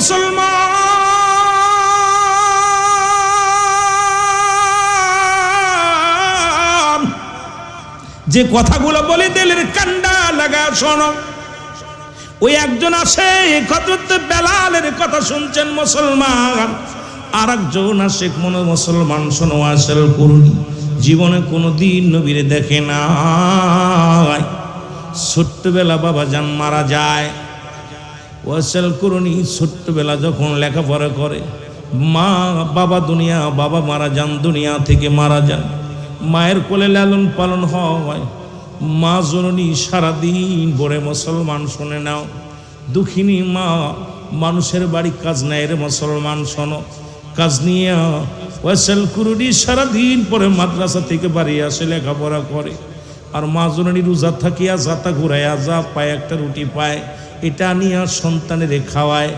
মুসলমান, যে কথাগুলো বলে দিলের কান্ডা লাগা শোনো। ওই একজন আসে হযরত বেলালের কথা শুনছেন মুসলমান, আর একজন আসে মনে মুসলমান শোনো আসল করুনি, জীবনে কোনোদিন নবীরে দেখে নাই। ছোট্টবেলা বাবা জান মারা যায়, ওয়াসাল করুনি ছোট্টবেলা যখন লেখাপড়া করে, মা বাবা দুনিয়া, বাবা মারা যান, দুনিয়া থেকে মারা যান, মায়ের কোলে লালন পালন হয়। মা জননী সারাদিন ভরে মুসলমান শুনে নাও, দুঃখিনী মা মানুষের বাড়ি কাজ নেয় রে মুসলমান শোনো, কাজ নিয়ে ওয়াসাল করুনি সারাদিন পরে মাদ্রাসা থেকে বাড়ি আসে লেখাপড়া করে। আর মা জননী রোজা থাকিয়া যাতা ঘুরাইয়া যা পায় একটা রুটি পায়, এটা নিয়ে সন্তানের খাওয়ায়।